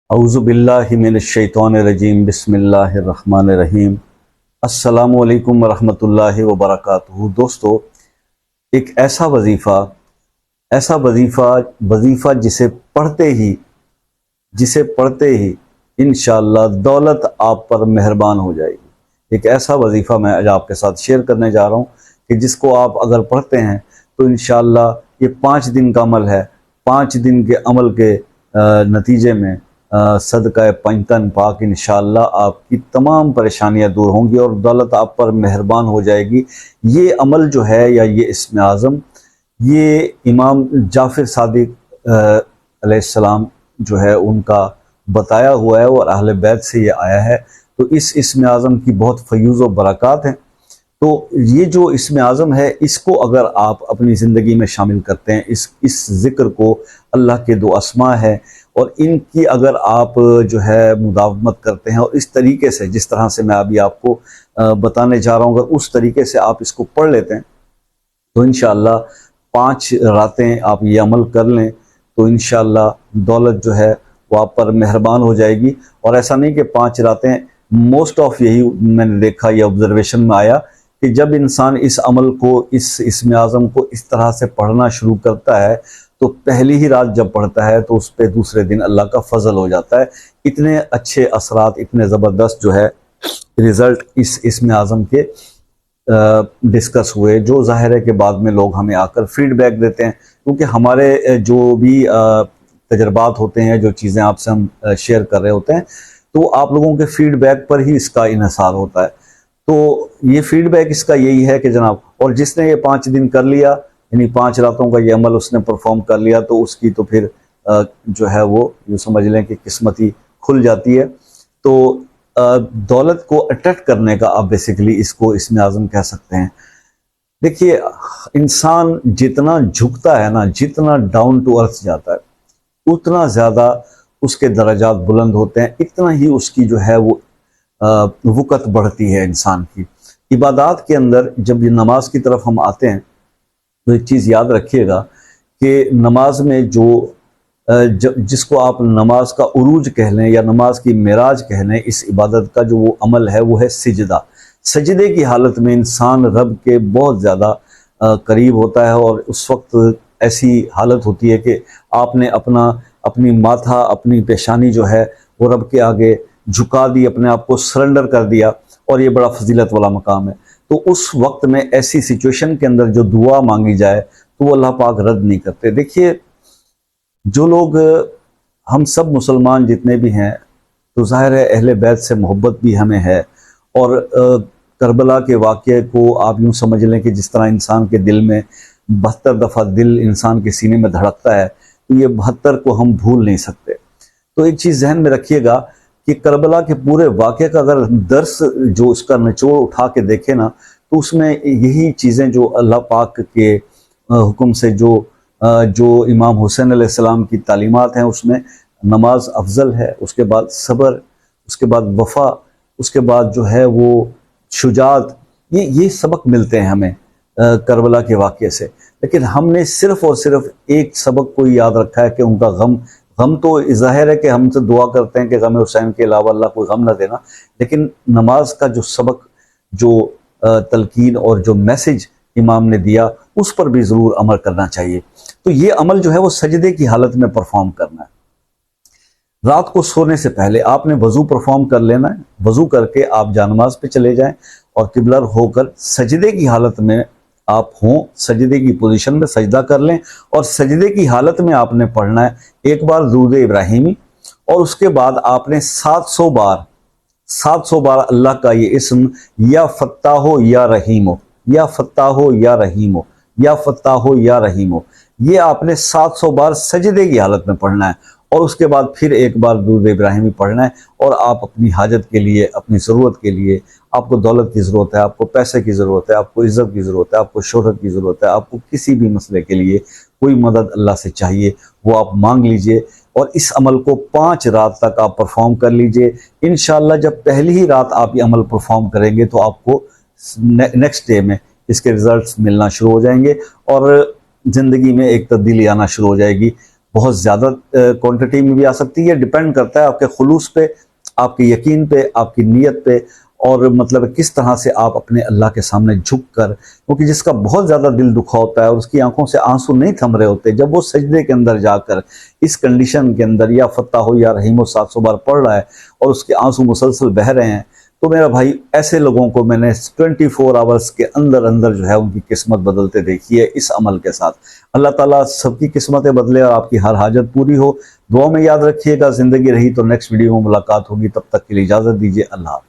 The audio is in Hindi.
औज़ु बिल्लाहि मिनश्शैतानिर्रजीम बिस्मिल्लाहिर्रहमानिर्रहीम। अस्सलामु अलैकुम वरहमतुल्लाहि वबरकातुहू। दोस्तों, एक ऐसा वजीफ़ा जिसे पढ़ते ही इंशाअल्लाह दौलत आप पर मेहरबान हो जाएगी। एक ऐसा वजीफ़ा मैं आज आपके साथ शेयर करने जा रहा हूँ कि जिसको आप अगर पढ़ते हैं तो इंशाअल्लाह ये 5 दिन का अमल है। 5 दिन के अमल के नतीजे में सदका पंजतन पाक इंशाअल्लाह आपकी तमाम परेशानियां दूर होंगी और दौलत आप पर मेहरबान हो जाएगी। ये अमल जो है या ये इस्म आज़म, ये इमाम जाफ़र सादिक अलैहिस्सलाम जो है उनका बताया हुआ है और अहले बैत से ये आया है। तो इस इस्म आज़म की बहुत फ़यूज़ व बरक़ात हैं। तो ये जो इस्म आज़म है, इसको अगर आप अपनी ज़िंदगी में शामिल करते हैं, इस ज़िक्र को, अल्लाह के दो अस्मा है और इनकी अगर आप जो है मुदावमत करते हैं और इस तरीके से, जिस तरह से मैं अभी आपको बताने जा रहा हूँ, अगर उस तरीके से आप इसको पढ़ लेते हैं तो इंशाअल्लाह 5 रातें आप ये अमल कर लें तो इंशाअल्लाह दौलत जो है वो आप पर मेहरबान हो जाएगी। और ऐसा नहीं कि 5 रातें, मोस्ट ऑफ यही मैंने देखा, ये ऑब्जर्वेशन में आया कि जब इंसान इस अमल को, इस इस्म आज़म को इस तरह से पढ़ना शुरू करता है तो पहली ही रात जब पढ़ता है तो उस पर दूसरे दिन अल्लाह का फजल हो जाता है। इतने अच्छे असरात, इतने ज़बरदस्त जो है रिज़ल्ट इस इस्म आज़म के डिस्कस हुए, जो ज़ाहिर है कि बाद में लोग हमें आकर फीडबैक देते हैं, क्योंकि हमारे जो भी तजर्बात होते हैं, जो चीज़ें आपसे हम शेयर कर रहे होते हैं, तो आप लोगों के फीडबैक पर ही इसका इन्हिसार होता है। तो ये फीडबैक इसका यही है कि जनाब, और जिसने ये 5 दिन कर लिया, यानी 5 रातों का ये अमल उसने परफॉर्म कर लिया, तो उसकी तो फिर जो है वो यूँ समझ लें कि किस्मत ही खुल जाती है। तो दौलत को अट्रैक्ट करने का आप बेसिकली इसको इस्म आज़म कह सकते हैं। देखिए, इंसान जितना झुकता है ना, जितना डाउन टू अर्थ जाता है, उतना ज़्यादा उसके दर्जात बुलंद होते हैं, इतना ही उसकी जो है वो वक़्त बढ़ती है इंसान की। इबादत के अंदर जब ये नमाज की तरफ हम आते हैं तो एक चीज़ याद रखिएगा कि नमाज में जो जिसको आप नमाज का उरूज कह लें या नमाज की मेराज कह लें, इस इबादत का जो वो अमल है वो है सिजदा। सजदे की हालत में इंसान रब के बहुत ज़्यादा करीब होता है और उस वक्त ऐसी हालत होती है कि आपने अपनी माथा, अपनी पेशानी जो है वो रब के आगे झुका दी, अपने आप को सरेंडर कर दिया, और ये बड़ा फजीलत वाला मकाम है। तो उस वक्त में ऐसी सिचुएशन के अंदर जो दुआ मांगी जाए तो वो अल्लाह पाक रद्द नहीं करते। देखिए, जो लोग, हम सब मुसलमान जितने भी हैं, तो ज़ाहिर है अहले बैत से मोहब्बत भी हमें है। और करबला के वाक़े को आप यूँ समझ लें कि जिस तरह इंसान के दिल में 72 दफ़ा दिल इंसान के सीने में धड़कता है, तो ये 72 को हम भूल नहीं सकते। तो एक चीज़ जहन में रखिएगा कि करबला के पूरे वाक़े का अगर दर्स जो उसका निचोड़ उठा के देखें ना, तो उसमें यही चीज़ें जो अल्लाह पाक के हुक्म से जो इमाम हुसैन अलैहिस्सलाम की तालीमात हैं, उसमें नमाज अफजल है, उसके बाद सब्र, उसके बाद वफ़ा, उसके बाद जो है वो शुजात, ये सबक मिलते हैं हमें करबला के वाक़े से। लेकिन हमने सिर्फ़ और सिर्फ एक सबक को याद रखा है कि उनका गम तो ज़ाहिर है कि हमसे दुआ करते हैं कि गम हुसैन के अलावा अल्लाह कोई गम ना देना, लेकिन नमाज का जो सबक, जो तलकीन और जो मैसेज इमाम ने दिया, उस पर भी ज़रूर अमल करना चाहिए। तो ये अमल जो है वो सजदे की हालत में परफॉर्म करना है। रात को सोने से पहले आपने वज़ू परफॉर्म कर लेना है। वज़ू करके आप जानमाज पे चले जाएं और किबलर होकर सजदे की हालत में आप हों, सजदे की पोजीशन में सजदा कर लें और सजदे की हालत में आपने पढ़ना है एक बार दुरूद इब्राहिमी, और उसके बाद आपने 700 बार अल्लाह का ये इस्म, या फत्ताहो या रहीमो, या फत्ताहो या रहीमो, या फत्ताहो या रहीमो, ये आपने 700 बार सजदे की हालत में पढ़ना है। और उसके बाद फिर एक बार दुरूद इब्राहिमी पढ़ना है। और आप अपनी हाजत के लिए, अपनी ज़रूरत के लिए, आपको दौलत की ज़रूरत है, आपको पैसे की ज़रूरत है, आपको इज़्ज़त की ज़रूरत है, आपको शोहरत की ज़रूरत है, आपको किसी भी मसले के लिए कोई मदद अल्लाह से चाहिए, वो आप मांग लीजिए और इस अमल को 5 रात तक आप परफॉर्म कर लीजिए। इंशाअल्लाह जब पहली ही रात आप ये अमल परफॉर्म करेंगे तो आपको नेक्स्ट डे में इसके रिज़ल्ट्स मिलना शुरू हो जाएंगे और ज़िंदगी में एक तब्दीली आना शुरू हो जाएगी। बहुत ज़्यादा क्वांटिटी में भी आ सकती है। डिपेंड करता है आपके खुलूस पे, आपके यकीन पे, आपकी नीयत पे, और मतलब किस तरह से आप अपने अल्लाह के सामने झुक कर, क्योंकि जिसका बहुत ज़्यादा दिल दुखा होता है और उसकी आंखों से आंसू नहीं थम रहे होते, जब वो सजदे के अंदर जाकर इस कंडीशन के अंदर या फत्ता हो या रहीम 700 बार पढ़ रहा है और उसके आंसू मुसलसल बह रहे हैं, तो मेरा भाई ऐसे लोगों को मैंने 24 आवर्स के अंदर अंदर जो है उनकी किस्मत बदलते देखी है इस अमल के साथ। अल्लाह ताला सबकी किस्मतें बदले और आपकी हर हाजत पूरी हो। दुआ में याद रखिएगा। ज़िंदगी रही तो नेक्स्ट वीडियो में मुलाकात होगी, तब तक के लिए इजाज़त दीजिए। अल्लाह।